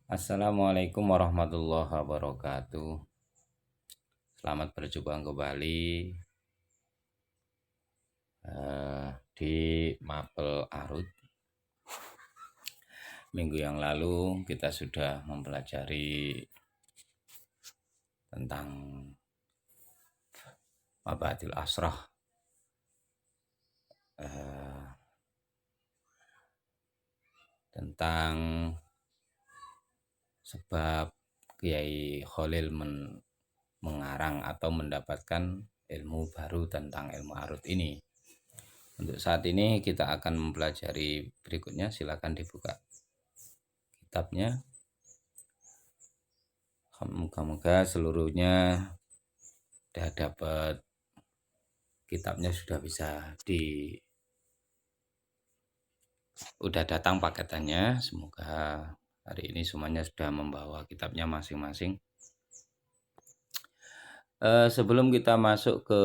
Assalamualaikum warahmatullahi wabarakatuh. Selamat berjumpa kembali di Mapel Arut. Minggu yang lalu kita sudah mempelajari tentang Mabatil Asrah, tentang sebab Kiai Khalil mengarang atau mendapatkan ilmu baru tentang ilmu arut ini. Untuk saat ini kita akan mempelajari berikutnya. Silakan dibuka kitabnya. Moga-moga seluruhnya sudah dapat kitabnya, udah datang paketannya. Semoga hari ini semuanya sudah membawa kitabnya masing-masing. Sebelum kita masuk ke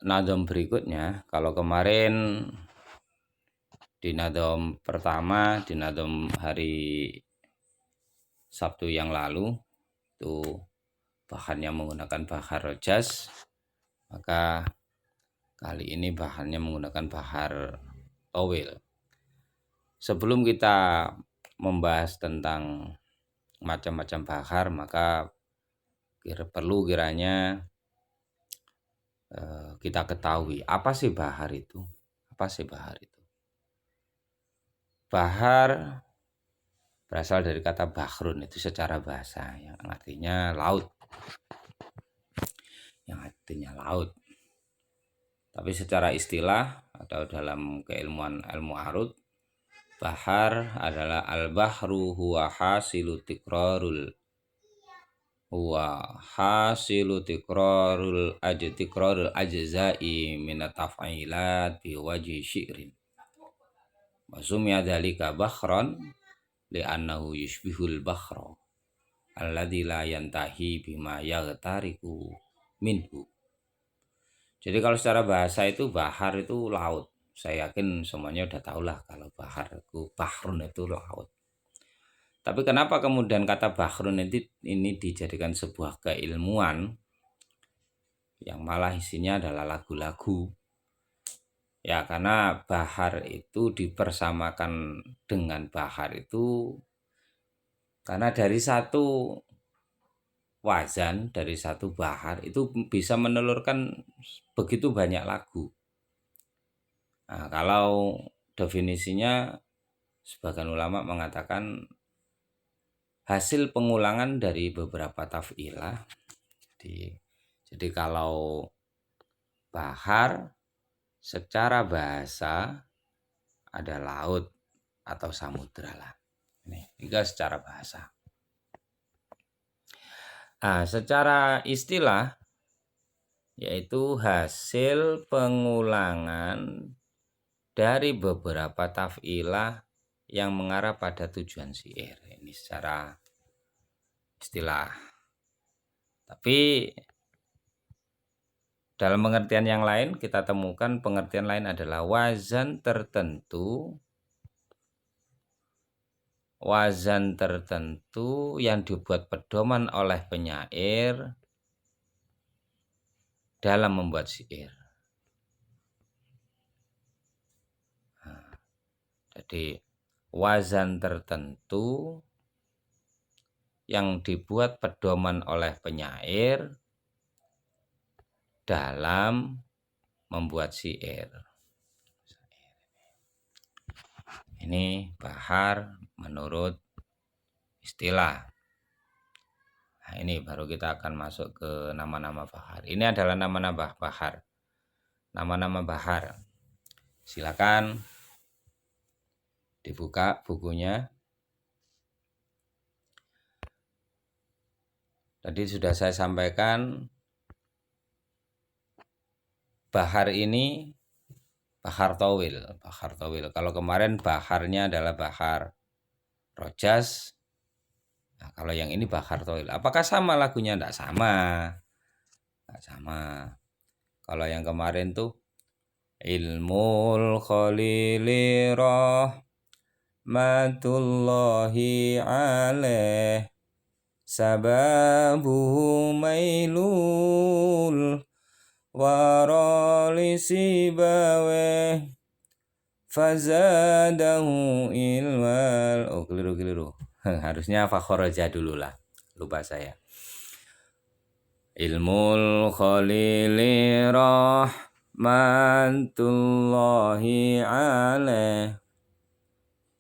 nadom berikutnya, kalau kemarin di nadom pertama, di nadom hari Sabtu yang lalu, itu bahannya menggunakan bahar rojas, maka kali ini bahannya menggunakan bahar towil. Sebelum kita membahas tentang macam-macam bahar, maka perlu kiranya kita ketahui apa sih bahar itu. Bahar berasal dari kata bahrun, itu secara bahasa yang artinya laut. Tapi secara istilah atau dalam keilmuan ilmu arut, bahar adalah al-bahru huwa hasilu tikrarul ajza'i minat taf'ilat bi wajhi syi'rin. Wa sumya dzalika bahran li'annahu yushbihul bahra alladzi la yantahi bima yaghtariku minhu. Jadi kalau secara bahasa itu bahar itu laut. Saya yakin semuanya udah tahulah kalau bahar itu bahrun itu laut. Tapi kenapa kemudian kata bahrun ini dijadikan sebuah keilmuan yang malah isinya adalah lagu-lagu? Ya karena bahar itu dipersamakan dengan bahar itu karena dari satu wazan, dari satu bahar itu bisa menelurkan begitu banyak lagu. Nah, kalau definisinya sebagian ulama mengatakan hasil pengulangan dari beberapa taf'ilah. Jadi kalau bahar secara bahasa ada laut atau samudra lah. Ini juga secara bahasa. Nah, secara istilah yaitu hasil pengulangan dari beberapa taf'ilah yang mengarah pada tujuan syair. Ini secara istilah. Tapi dalam pengertian yang lain kita temukan pengertian lain adalah wazan tertentu yang dibuat pedoman oleh penyair dalam membuat syair. Jadi wazan tertentu yang dibuat pedoman oleh penyair dalam membuat syair. Ini bahar menurut istilah. Nah, ini baru kita akan masuk ke nama-nama bahar. Ini adalah nama-nama bahar. Nama-nama bahar. Silakan dibuka bukunya. Tadi sudah saya sampaikan bahar ini bahar towil. Kalau kemarin baharnya adalah bahar rojas. Nah, kalau yang ini bahar towil. Apakah sama lagunya? Tidak sama. Kalau yang kemarin tuh ilmul khalili matullahi alaih sababuhu mailul warali sibawe fazadahu ilmal. Oh, keliru. Harusnya fakhoroja dulu lah, lupa saya. Ilmul khalili rahmatullahi alaih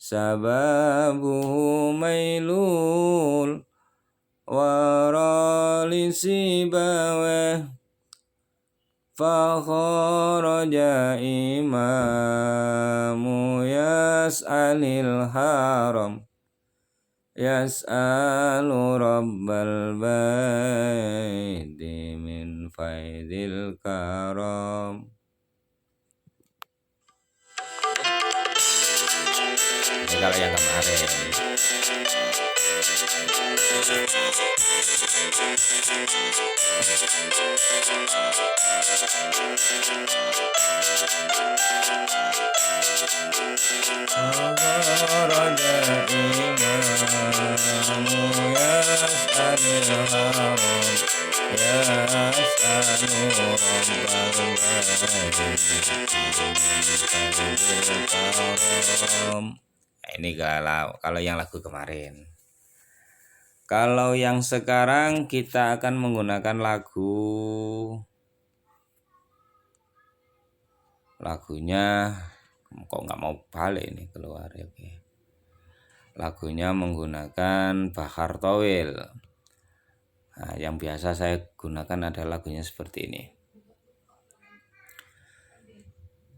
sababuhu mailul warali sibawe fakharaja imamu yas'alil haram yas'alu rabbal baiti min faidil karam. Ini kalau yang kemarin. Nah, ini kalau yang lagu kemarin. Kalau yang sekarang kita akan menggunakan lagunya kok nggak mau balik ini keluar ya. Oke. Lagunya menggunakan Bahar Tawil. Nah, yang biasa saya gunakan adalah lagunya seperti ini.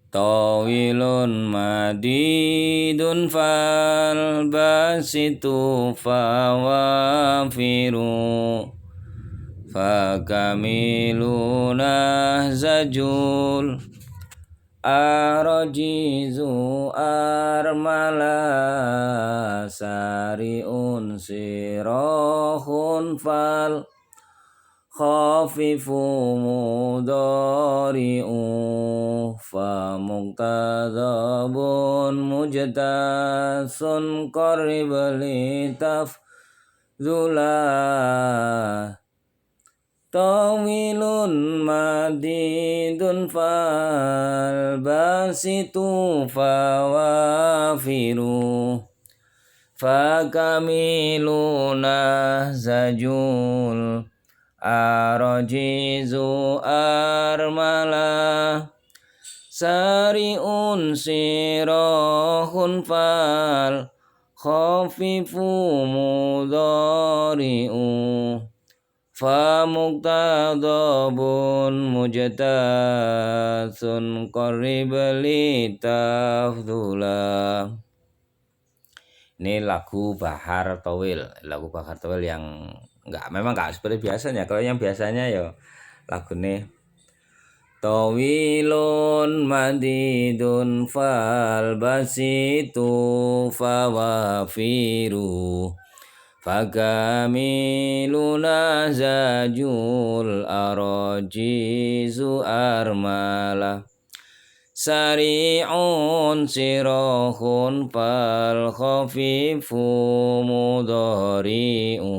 Tawilun madidun fal basitu fawafiru fakamiluna zajul arajizu armala sariun sirahun fal khafifu mudari'u fa muqtadabun mujtasun qarib li tafzula tawilun madidun fal basitu fawafiru fakamiluna zajul arajizu armala sariun sirahun fal khafifu mudari'u fa muqtadabun mujtasun qarib li tafdula. Ini lagu Bahar Tawil yang memang nggak seperti biasanya. Kalau yang biasanya ya lagu ini tawilun madidun fal basitu fawafiru fakamiluna zajul arajizu armala sari'un sirahun fal khafifu mudari'u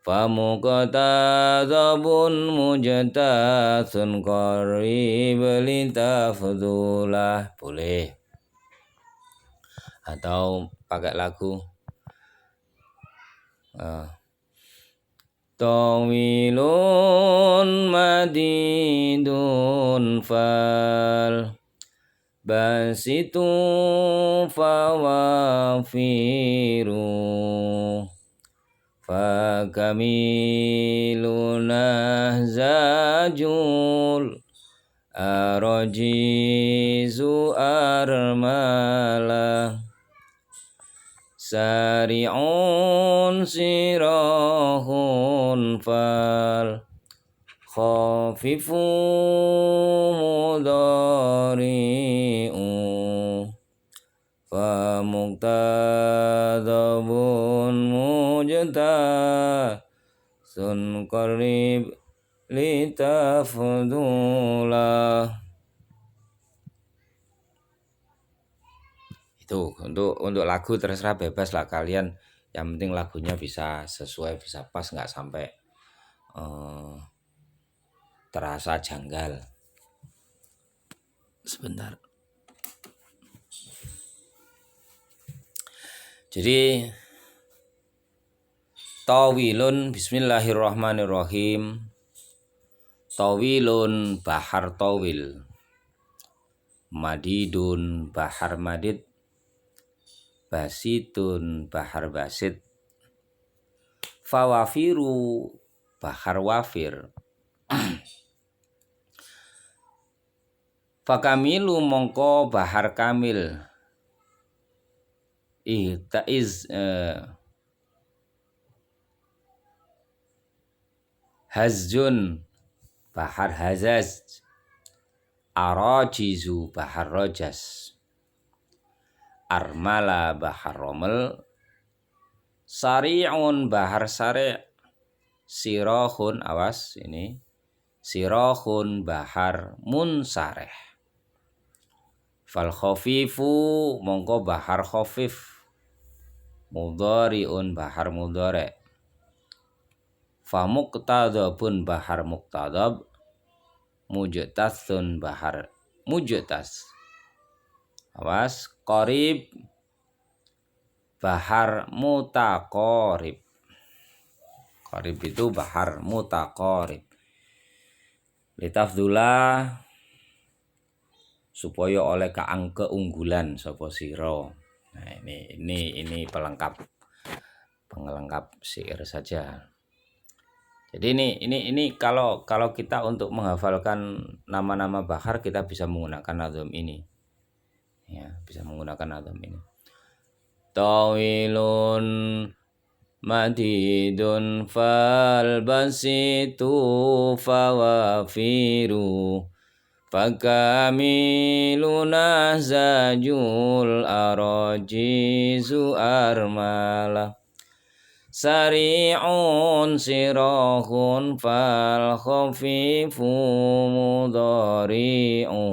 famuqtadabun mujtasun qarib litafdulah. Boleh. Atau pakai lagu tawilun madidun fal basitu fawafiru fakamiluna zajul arajizu armala sari'un sirahun fal khafifu mudari'u fa muqtadabun mujtasun qarib litafdula. Itu untuk lagu terserah bebas lah kalian, yang penting lagunya bisa sesuai, bisa pas, nggak sampai terasa janggal. Sebentar. Jadi tawilun, bismillahirrahmanirrahim. Tawilun, bahar tawil. Madidun, bahar madid. Basitun, bahar basit. Fawafiru, bahar wafir. Fakamilu, mongko bahar kamil. Hazjun, bahar hazaz. Arajizu, bahar rojas. Armala, bahar romel. Sari'un, bahar sari'. Sirohun, awas ini. Sirohun, bahar munsareh. Fal khofifu, mongko bahar khofif. Mudhari'un, bahar mudhari'. Fa muqtadabun, bahar muqtadab. Mujtasun, bahar mujtas. Awas, qarib, bahar mutaqarib. Qarib itu bahar mutaqarib. Litafdula, supaya oleh keunggulan sapa sira. Nah, ini pelengkap syair saja. Jadi ini kalau kita untuk menghafalkan nama-nama bahar, kita bisa menggunakan nazam ini. Ya, bisa menggunakan nazam ini. Tawilun madidun fal basitu fawafiru. Fakamiluna zajul arajizu armala. Sari'un sirahun fal khafifu mudhari'u.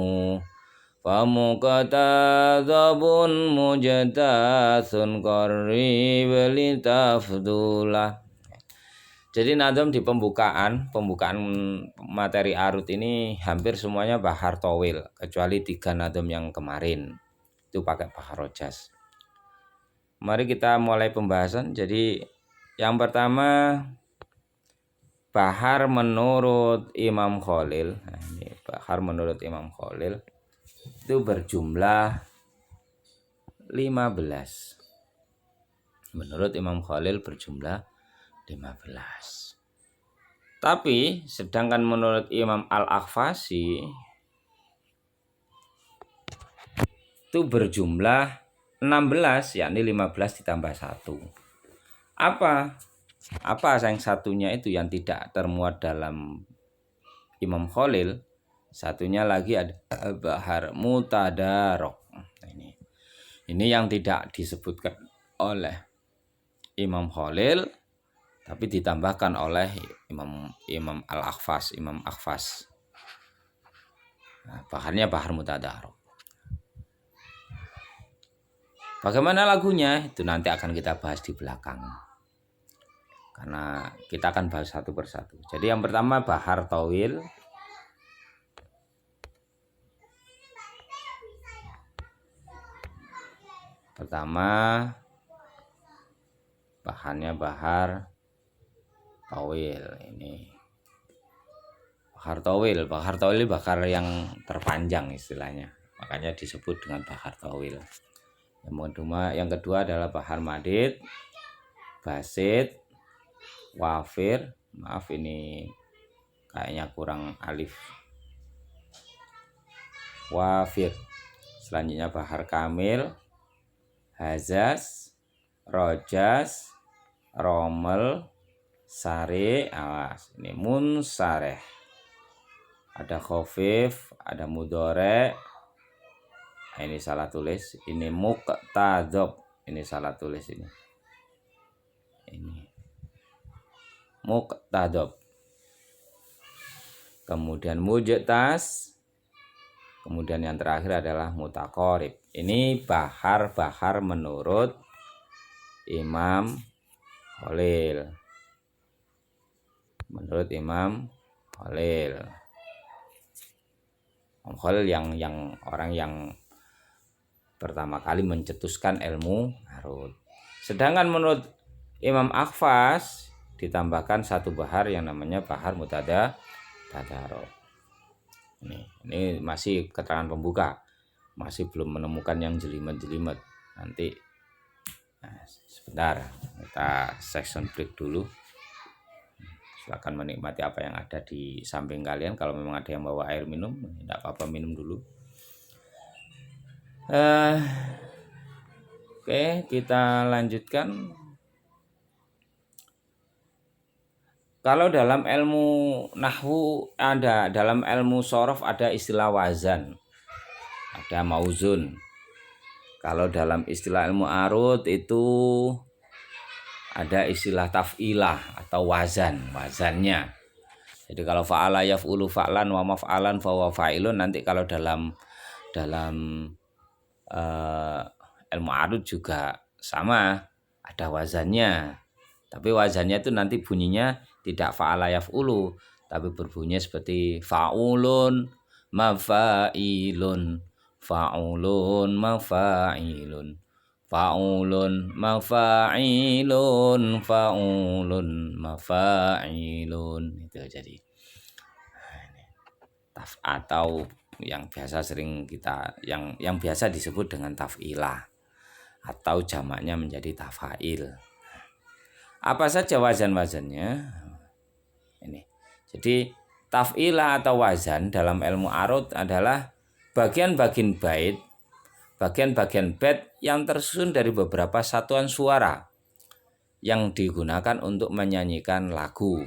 Famuqtadabun mujtasun qarib litafdulah. Jadi nazam di pembukaan materi arut ini hampir semuanya bahar towil, kecuali 3 nazam yang kemarin itu pakai bahar rojas. Mari kita mulai pembahasan. Jadi yang pertama, bahar menurut Imam Khalil. Nah, ini bahar menurut Imam Khalil itu berjumlah 15. Menurut Imam Khalil berjumlah 15. Tapi sedangkan menurut Imam Al-Akhfasi itu berjumlah 16, yakni 15 ditambah 1. Apa yang satunya itu yang tidak termuat dalam Imam Khalil? Satunya lagi ada bahar mutadarok. Ini yang tidak disebutkan oleh Imam Khalil, tapi ditambahkan oleh Imam Al-Akhfas, Imam Akhfas. Nah, bahannya bahar mutadarok. Bagaimana lagunya? Itu nanti akan kita bahas di belakang. Karena kita akan bahas satu persatu. Jadi yang pertama bahar tawil. Pertama bahannya bahar tawil. Ini bahar tawil bahar yang terpanjang istilahnya. Makanya disebut dengan bahar tawil. Yang kedua adalah bahar madid, basit, wafir. Maaf ini kayaknya kurang alif. Wafir. Selanjutnya bahar kamil, hazaz, rojas, romel, sari, awas. Ini munsareh. Ada khofif, ada mudhari. Ini salah tulis. Ini muqtadab. Ini salah tulis ini. Ini muqtadab. Kemudian mujtas. Kemudian yang terakhir adalah mutaqarib. Ini bahar-bahar menurut Imam Khalil. Menurut Imam Khalil. Imam Khalil yang orang yang pertama kali mencetuskan ilmu arut. Sedangkan menurut Imam Akhfas ditambahkan satu bahar yang namanya bahar tadarok. Ini masih keterangan pembuka, masih belum menemukan yang jelimet-jelimet. Nanti sebentar kita section break dulu. Silakan menikmati apa yang ada di samping kalian. Kalau memang ada yang bawa air minum, tidak apa-apa, minum dulu. Oke, kita lanjutkan. Kalau dalam ilmu nahwu ada, dalam ilmu sorof ada istilah wazan, ada mauzun. Kalau dalam istilah ilmu arut itu ada istilah taf'ilah atau wazannya. Jadi kalau fa'ala yaf'ulu fa'lan wa maf'alan fa huwa fa'ilun, nanti kalau dalam ilmu arut juga sama, ada wazannya. Tapi wazannya itu nanti bunyinya tidak fa'ala yaf'ulu, tapi berbunyi seperti fa'ulun mafa'ilun, fa'ulun mafa'ilun, fa'ulun mafa'ilun, fa'ulun mafa'ilun. Itu jadi atau yang biasa sering kita yang biasa disebut dengan taf'ilah atau jamaknya menjadi tafail. Apa saja wazan-wazannya? Ini. Jadi taf'ilah atau wazan dalam ilmu arut adalah bagian-bagian bait, bagian-bagian bait yang tersusun dari beberapa satuan suara yang digunakan untuk menyanyikan lagu.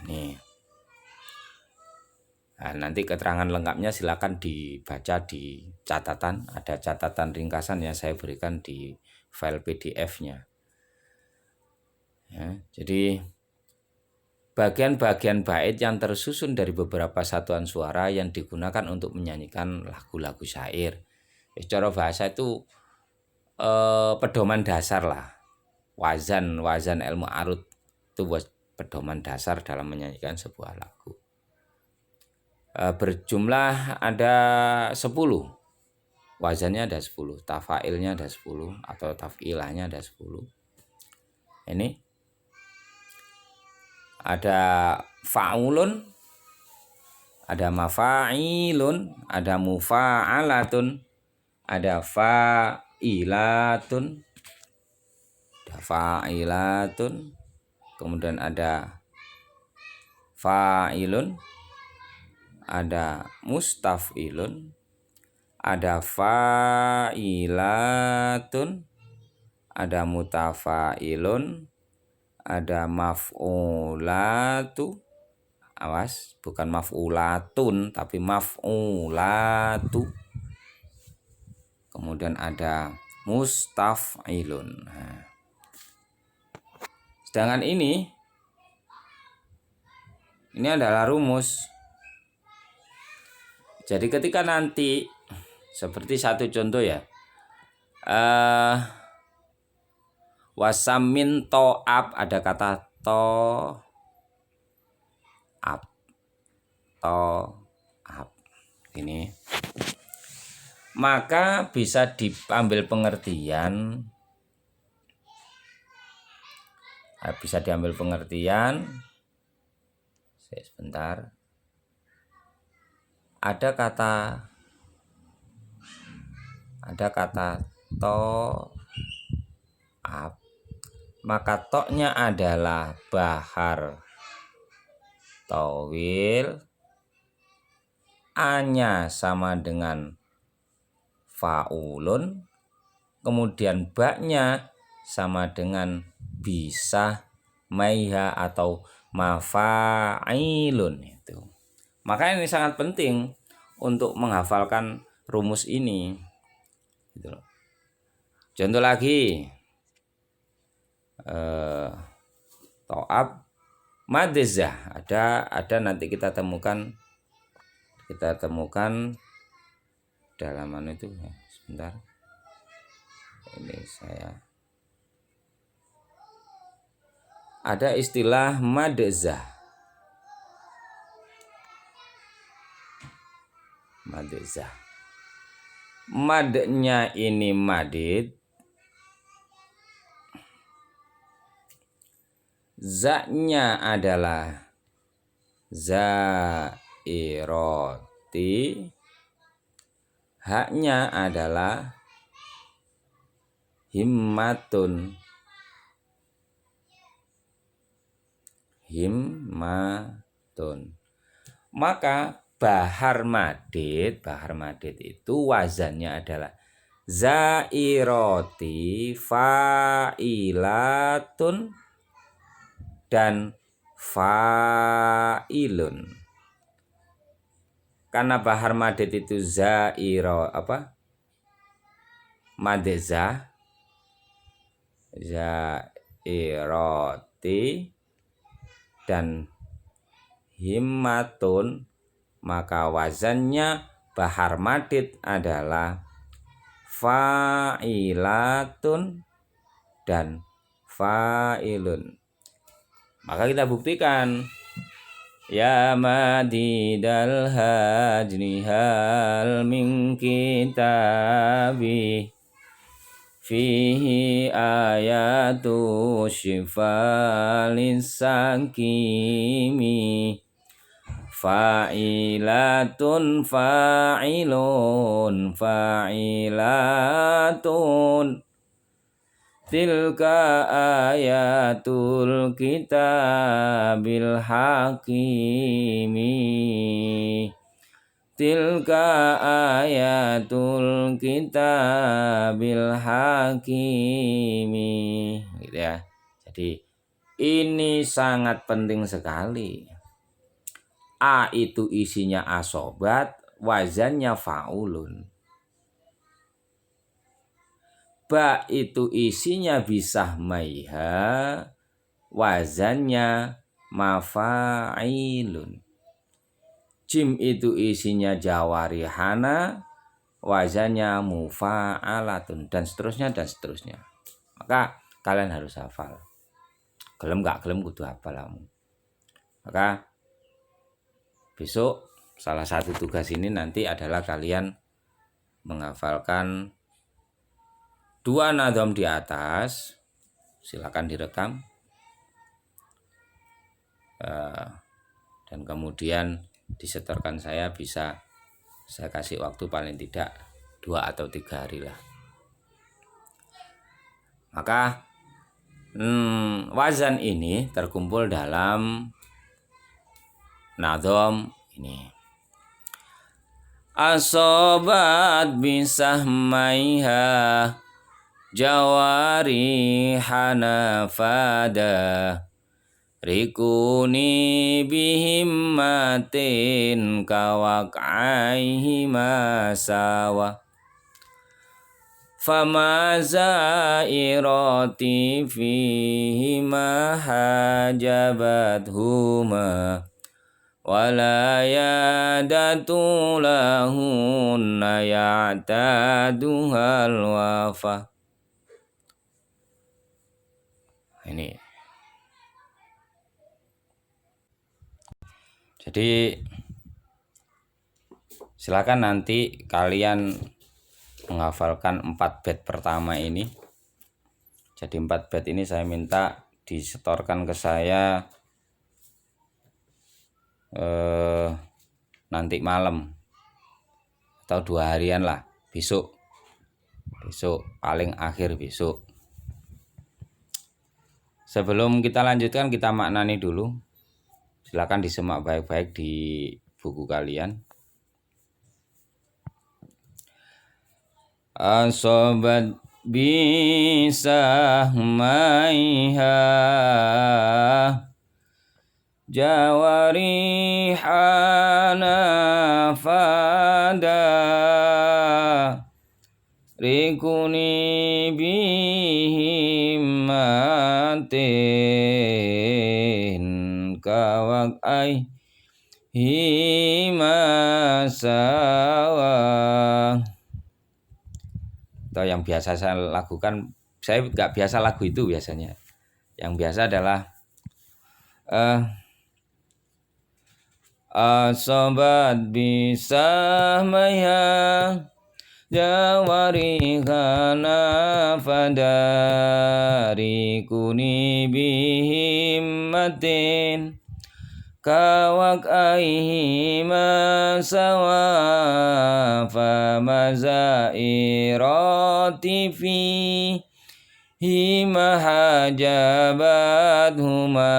Ini. Nah, nanti keterangan lengkapnya silakan dibaca di catatan. Ada catatan ringkasan yang saya berikan di file PDF-nya. Ya, jadi bagian-bagian bait yang tersusun dari beberapa satuan suara yang digunakan untuk menyanyikan lagu-lagu syair. Secara bahasa itu pedoman dasar lah. Wazan ilmu arut itu pedoman dasar dalam menyanyikan sebuah lagu. Berjumlah ada 10. Wazannya ada 10, tafailnya ada 10 atau tafilahnya ada 10. Ini ada fa'ulun, ada mafa'ilun, ada mufa'alatun, ada fa'ilatun, kemudian ada fa'ilun, ada mustaf'ilun, ada fa'ilatun, ada mutafa'ilun, ada maf'ulatu. Awas, bukan maf'ulatun tapi maf'ulatu. Kemudian ada mustaf'ilun. Nah. Sedangkan ini adalah rumus. Jadi ketika nanti seperti satu contoh ya, wasamin to'ab, ada kata to'ab, ini, maka bisa diambil pengertian, sebentar. Ada kata to'ab, maka toknya adalah bahar tawil, A-nya sama dengan fa'ulun, kemudian ba-nya sama dengan bisa maiha atau mafa'ilun itu. Maka ini sangat penting untuk menghafalkan rumus ini. Gitu loh. Contoh lagi, to'ab madezah, ada nanti kita temukan dalaman itu sebentar, ini saya ada istilah madzah. Madnya ini madid, zaknya adalah zairoti, haknya adalah himmatun. Maka bahar madid itu wazannya adalah zairoti, fa'ilatun, dan fa'ilun. Karena bahar madid itu madzah, zairoti dan himmatun, maka wazannya bahar madid adalah fa'ilatun dan fa'ilun. Maka kita buktikan, ya madidal hajri hal min kitabi fihi ayatu shifalis sakimi fa'ilatun fa'ilun fa'ilatun tilka ayatul kitabil hakimi tilka ayatul kitabil hakimi, gitu ya. Jadi ini sangat penting sekali. A itu isinya asobat, wazannya faulun. Ba itu isinya bisah maiha, wazannya mafailun. Jim itu isinya jawarihana, wazannya mufa'alatun, dan seterusnya dan seterusnya. Maka kalian harus hafal. Gelem gak gelem kudu hafal kamu. Maka besok salah satu tugas ini nanti adalah kalian menghafalkan 2 nadhom di atas. Silakan direkam. Dan kemudian disetorkan saya kasih waktu paling tidak 2 atau 3 hari lah. Maka wazan ini terkumpul dalam nadhom ini. Asobat bisahmaiha jawari hanafada rikuni bihimmatin kawak'aihi masawa famazairati fihi mahajabathuma wala yadatu lahunna ya'taduhal wafa. Ini jadi silakan nanti kalian menghafalkan 4 bait pertama ini. Jadi 4 bait ini saya minta disetorkan ke saya nanti malam atau 2 harian lah, besok paling akhir besok. Sebelum kita lanjutkan, kita maknani dulu. Silakan disimak baik-baik di buku kalian. Asobat bisahmaiha jawarihana fada rikuni bihimmatin kawak'ai himasawa. Atau yang biasa saya lakukan, saya nggak biasa lagu itu biasanya. Yang biasa adalah asobat bisa maya jawari kana fadari kuni bihimmatin kawak aihi masawa famazairati fi hima hajabat huma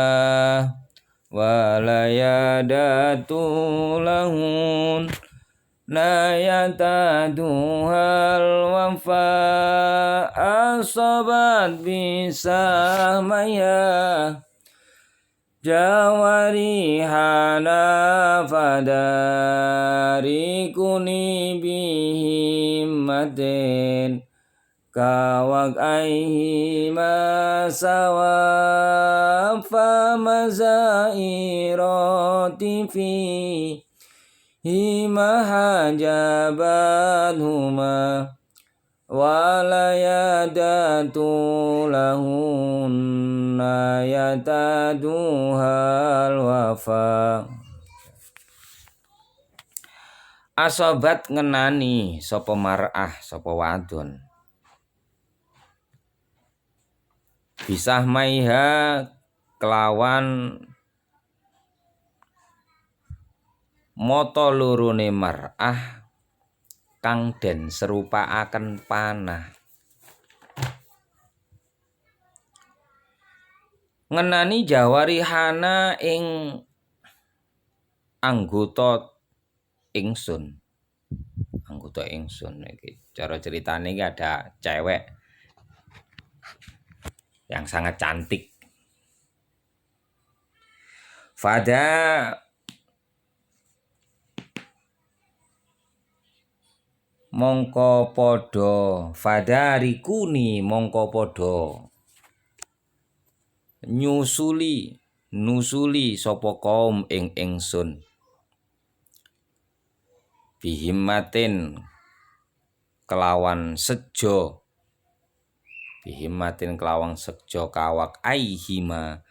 walayadatu lahun nayataduhal wafa asobat bisa maya jawari hana fadari kuni bihimmatin kawak aihi masawa famazairati fi hima hajabat huma walayadatu lahunna yataduhal wafa. Asobat ngenani sapa mar'ah sapa wadon bisah maiha kelawan moto lurune mar'ah kang den serupaaken panah. Ngenani jawarihana ing anggota ingsun. Anggota ingsun iki cara ceritane iki ada cewek yang sangat cantik. Fada mongko podo fadarikuni mongko podo nusuli sapa kaum ing ingsun bihimmatin kelawan sejo kawak aihima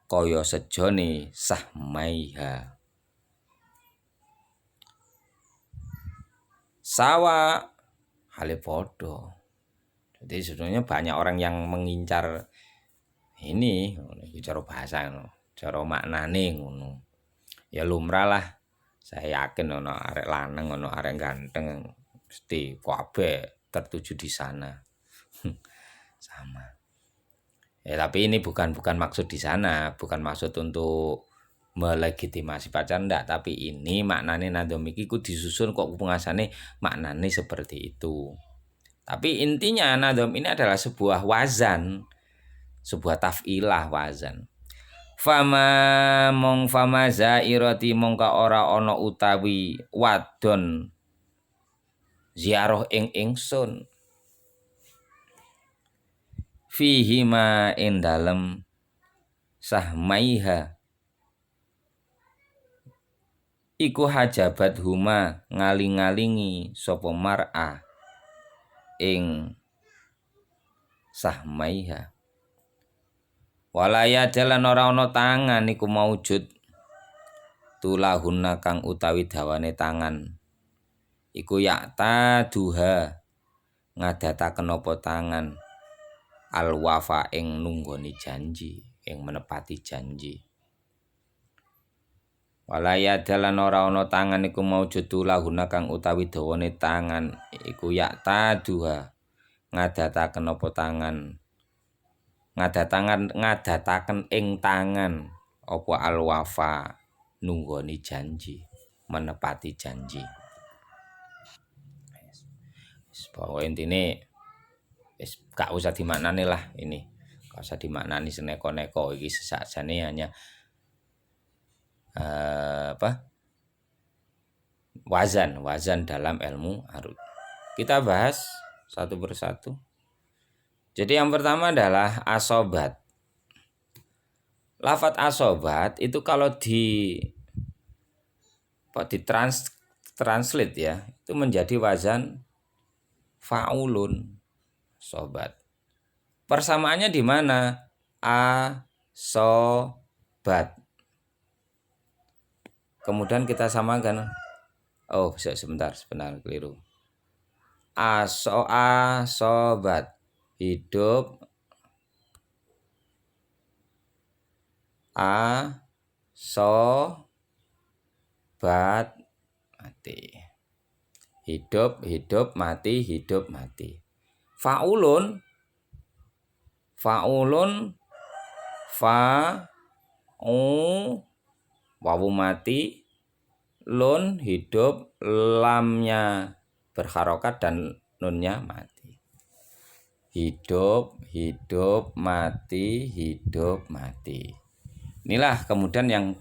kaya sejone sahmaiha sawa hale podo. Jadi sebenarnya banyak orang yang mengincar ini cara bahasa cara maknane ngono. Ya lumrah lah. Saya yakin ono arek lanang ono arek ganteng mesti kabeh tertuju di sana. Sama. Ya tapi ini bukan maksud di sana, bukan maksud untuk melegitimasi pacar ndak, tapi ini maknane nadom iki ku disusun kok pengasane maknane seperti itu. Tapi intinya nadom ini adalah sebuah wazan, sebuah taf'ilah wazan. Fama zairati mongka ora ana utawi wadon ziarah ing ingsun fihi ma ing dalem sahmaiha iku hajabat huma ngaling-ngalingi sapa mar'ah ing sahmaiha walaya jalan ora ana tangan iku maujud tulahunna kang utawi dawane tangan iku yakta duha ngadataken apa tangan alwafa ing nunggoni janji ing menepati janji walaya dalan ora ana tangan iku maujud tulahunna kang utawi dawane tangan iku yakta duha ngadataken apa tangan ngadataken ing tangan apa alwafa nunggoni janji menepati janji. Bahwa intine wis gak usah dimaknani lah ini. Gak usah dimaknani seneko-neko iki sesakjane hanya wazan dalam ilmu arud. Kita bahas satu persatu. Jadi yang pertama adalah asobat. Lafat asobat itu kalau Kok translate ya, itu menjadi wazan faulun, sobat. Persamaannya di mana? Asobat. Kemudian kita samakan. Oh, sebentar, keliru. Asobat. Hidup. Sobat. Mati. Hidup, mati, mati. Faulun, wawu mati, lun hidup, lamnya berharokat dan nunnya mati. Hidup, mati, mati. Inilah kemudian yang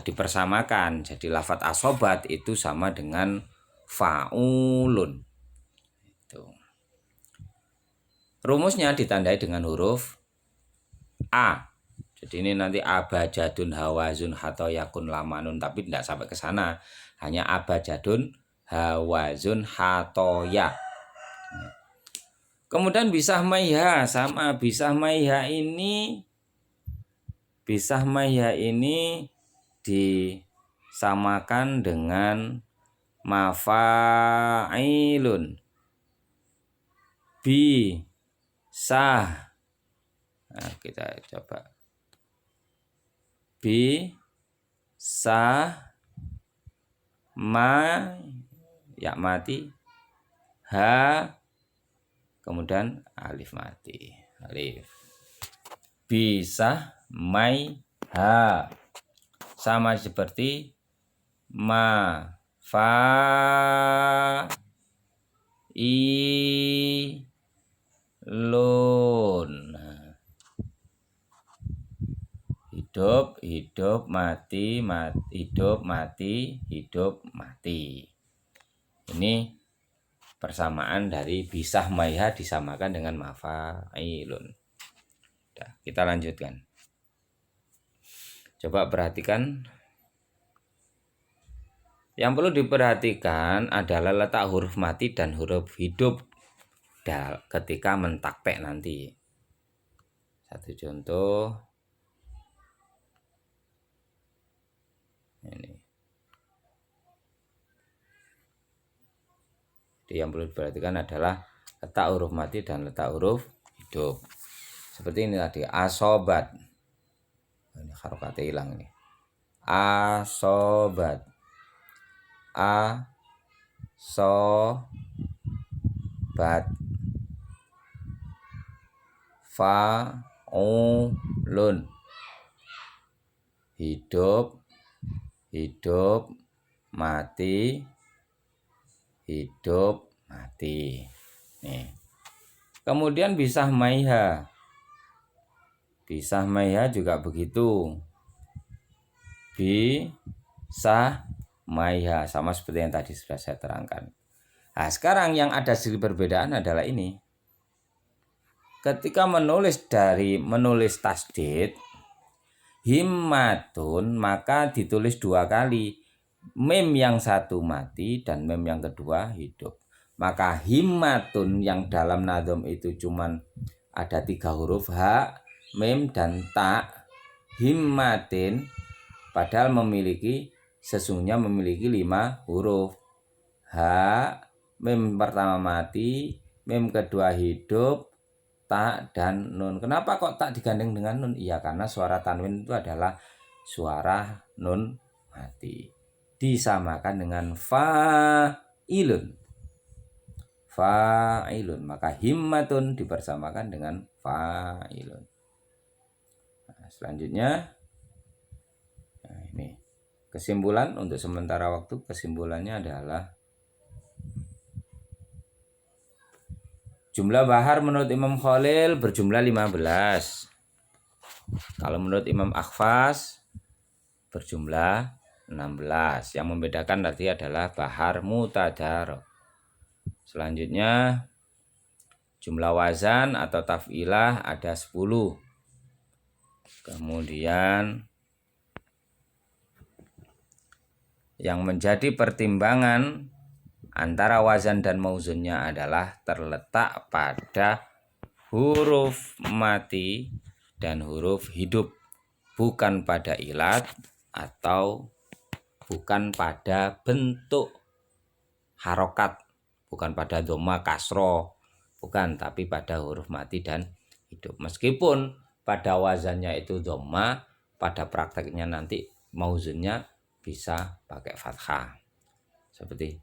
dipersamakan. Jadi lafadz asobat itu sama dengan faulun. Itu. Rumusnya ditandai dengan huruf A. Jadi ini nanti abajadun hawazun hatoyakun lamanun, tapi tidak sampai ke sana. Hanya abajadun hawazun hatoya. Kemudian bisah maiha, sama bisah maiha ini disamakan dengan mafa'ilun. Bisah. Nah, kita coba. Bisah ya mati, ha kemudian alif mati. Alif. Bisah maiha. Sama seperti ma fa i lun. Hidup, mati, hidup, mati. Ini persamaan dari bisah maiha disamakan dengan mafa'ilun. Kita lanjutkan. Coba perhatikan. Yang perlu diperhatikan adalah letak huruf mati dan huruf hidup ketika mentaktek nanti. Satu contoh. Ini. Jadi yang perlu diperhatikan adalah letak huruf mati dan letak huruf hidup. Seperti ini tadi, asobat. Ini harokatnya hilang ini. Asobat. Asobat. Faulun. Hidup, mati, mati. Nih. Kemudian bisah maiha. Bisah maiha juga begitu. Bisah maiha sama seperti yang tadi sudah saya terangkan. Nah, sekarang yang ada sedikit perbedaan adalah ini. Ketika menulis tasdid himmatun, maka ditulis 2 kali. Mim yang satu mati dan mim yang kedua hidup. Maka himmatun yang dalam nadhom itu cuman ada 3 huruf, ha, mim dan ta. Himmatin padahal sesungguhnya memiliki 5 huruf. Ha, mim pertama mati, mim kedua hidup, ta dan nun. Kenapa kok tak digandeng dengan nun? Iya, karena suara tanwin itu adalah suara nun mati. Disamakan dengan fa'ilun. Fa'ilun. Maka himmatun dipersamakan dengan fa'ilun. Nah, selanjutnya, nah ini kesimpulan untuk sementara waktu. Kesimpulannya adalah jumlah bahar menurut Imam Khalil berjumlah 15. Kalau menurut Imam Akhfas berjumlah 16. Yang membedakan tadi adalah bahar mutajar. Selanjutnya jumlah wazan atau taf'ilah ada 10. Kemudian Yang menjadi pertimbangan antara wazan dan mauzunnya adalah terletak pada huruf mati dan huruf hidup, bukan pada ilat atau bukan pada bentuk harokat, bukan pada dhamma kasro, bukan, tapi pada huruf mati dan hidup. Meskipun pada wazannya itu dhamma, pada prakteknya nanti mauzunnya bisa pakai fathah. Seperti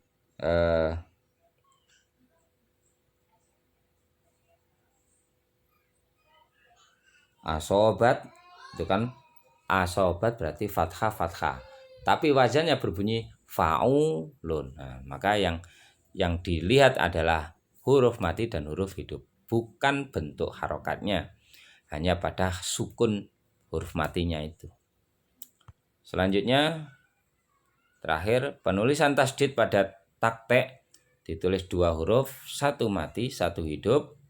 asobat, itu kan asobat berarti fathah, tapi wazannya berbunyi faulun. Nah, maka yang dilihat adalah huruf mati dan huruf hidup, bukan bentuk harokatnya, hanya pada sukun huruf matinya itu. Selanjutnya, terakhir, penulisan tasdid pada takte ditulis 2 huruf, 1 mati, 1 hidup.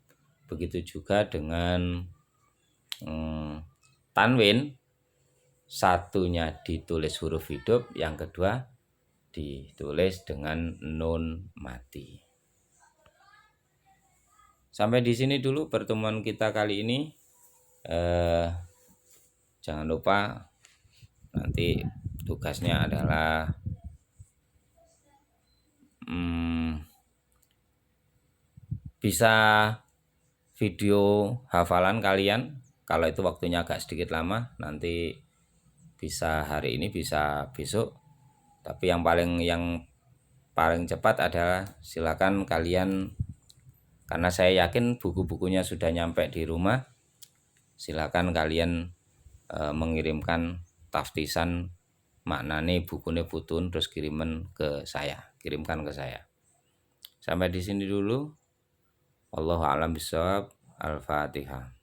Begitu juga dengan tanwin, satunya ditulis huruf hidup, yang kedua ditulis dengan nun mati. Sampai di sini dulu pertemuan kita kali ini. Jangan lupa nanti tugasnya adalah bisa video hafalan kalian. Kalau itu waktunya agak sedikit lama, nanti bisa hari ini, bisa besok. Tapi yang paling cepat adalah silakan kalian, karena saya yakin buku-bukunya sudah nyampe di rumah, silakan kalian mengirimkan taftisan maknane bukune putun, terus kirimkan ke saya. Sampai di sini dulu. Wallahu a'lam bishawab. Al-Fatihah.